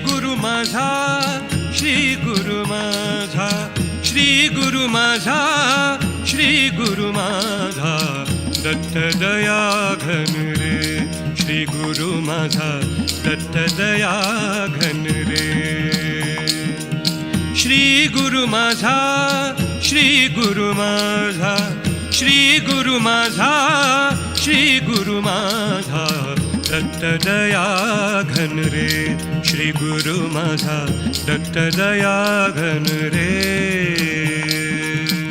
गुरु माझा श्री गुरु माझा श्री गुरु माझा श्री गुरु माझा दत्त दया घन रे श्री गुरु माझा दत्त दया घन रे श्री गुरु माझा श्री गुरु माझा श्री गुरु माझा श्री गुरु माझा दत्त दया घन रे श्री गुरु माझा दत्त दया घन रे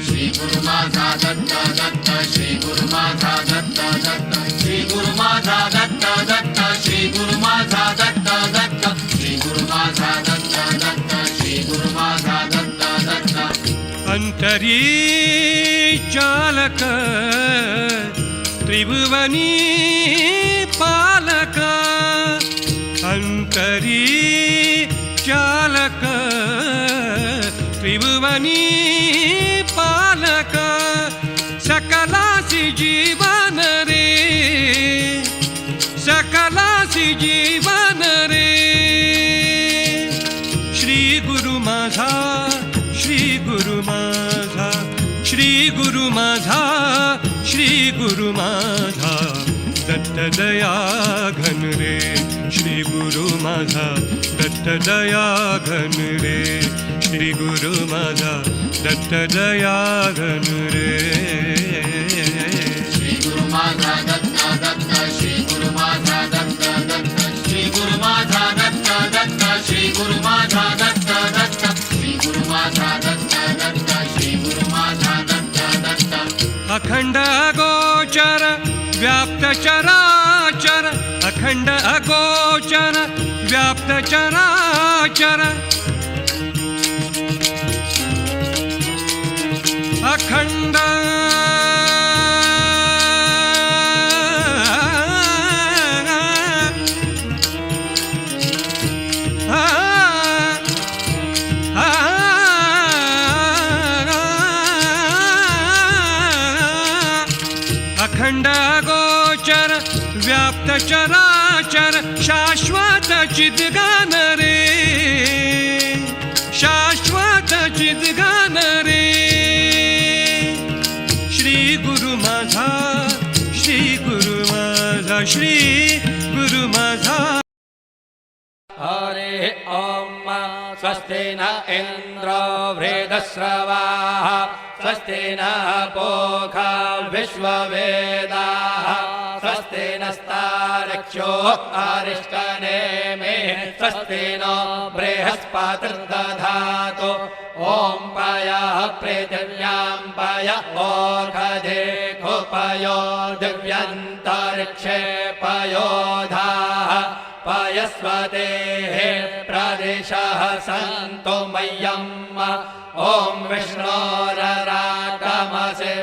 श्री गुरु माझा दत्त दत्त श्री गुरु माझा दत्त दत्त श्री गुरु माझा दत्त दत्त श्री गुरु माझा दत्त दत्त श्री गुरु माझा दत्त दत्त श्री गुरु माझा दत्त दत्त अंतरी चालक त्रिभुवनी पालक अंतरी चालक त्रिभुवनी पालक सकलासी जीवन रे सकलासी जीवन रे श्री गुरु माझा श्री गुरु माझा श्री गुरु माझा श्री गुरु माझा दत्त दया घन रे श्री गुरु माझा दत्त दया घन रे श्री गुरु माझा दत्त दया घन रे श्री गुरु माझा दत्त दत्त श्री गुरु माझा दत्त दत्त श्री गुरु माझा दत्त दत्त श्री गुरु माझा दत्त दत्त श्री गुरु माझा दत्त दत्त श्री गुरु माझा दत्त दत्त अखंड अगोचर व्याप्त चराचर अखंड अगोचर व्याप्त चराचर अखंड अखंड गोचर व्याप्त चराचर शाश्वत चिद्गान रे शाश्वत चिद्गान रे श्री गुरु माझा श्री गुरु माझा श्री गुरु माझा हरे ओम स्वस्ति न इंद्रो वृद्धश्रवाः स्वस्ति न पूषा विश्ववेदाः स्वस्ति नस्तार्क्ष्यो अरिष्टनेमिः स्वस्ति नो बृहस्पतिर्दधातु ॐ पयः पृथिव्यां पय ओषधे खुपयो दिव्यन्तरिक्षे पयोधाः पयस्वतेः प्रदिशः सन्तु मह्यम् ॐ विष्णोररागमसि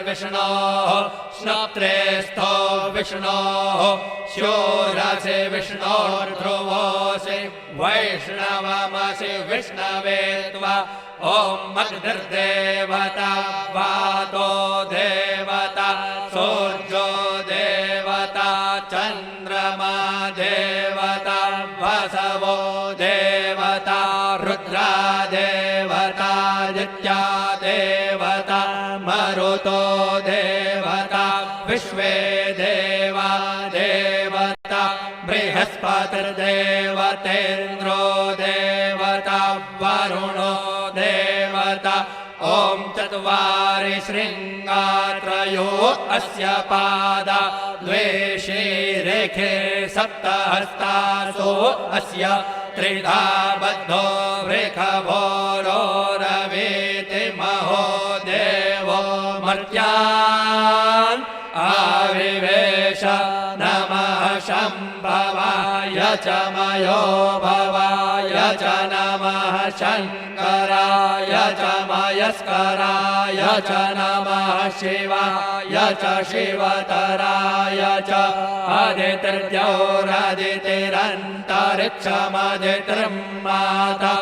विष्णोः स्नोत्रेस्थो विष्णोः शूरसि विष्णोर्ध्रुवोऽसि वैष्णवमसि विष्णवे त्वा ॐ अग्निर्देवता वातो देवता सूर्यो देवता चन्द्रमा देवता वसवो देवता रुद्रा देवता आदित्या देवता मरुतो देवता विश्वे देवा देवता बृहस्पतिर्देवतेन्द्रो देवता वरुणो देवता ॐ चत्वारि शृङ्गात्रयो अस्य पादा द्वे शीरेखे सप्तहस्तासो अस्य त्रिधा बद्धो वृषभोरोरवीति महो देवो मर्त्यान् आविवेश नमः शम्भवाय च मयो भवाय च नमः शङ्कराय च मयस्कराय च नमः शिवाय च शिवतराय च आदित्यौरादितिरन्तरिक्षमदितिर्माता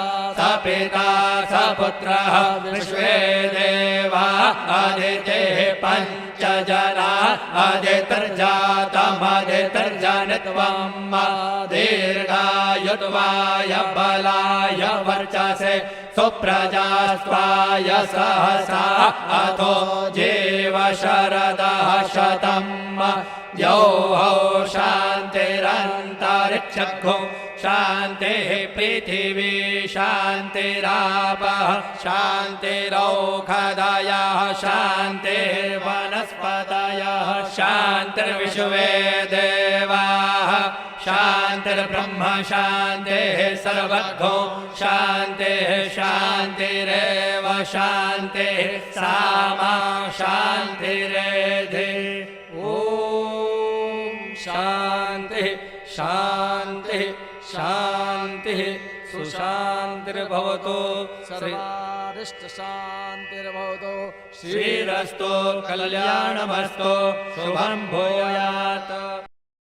पिता स पुत्रः विश्वे देवा आदितेः पञ्च जना आदितिर्जातमदितिर्जनित्वम् दीर्घायुत्वाय बलाय वर्चसे सुप्रजास्त्वाय सहसा अथो जीव शरदः शतम् द्यौः शान्तिरन्तरिक्षगो शान्तिः पृथिवी शान्तिरापः शान्तिरौषधयः शान्तिर्वनस्पतयः शान्तिर्विश्वे देवाः शान्तिर्ब्रह्म शान्तिः सर्वगो शान्तिः शान्तिरेव शान्तिः सामा शान्तिरेधि ॐ शान्तिः शान्तिः शान्तिः सुशान्तिर्भवतु सर्वारिष्टशान्तिर्भवतु श्रीरस्तु कल्याणमस्तु शुभं भूयात्।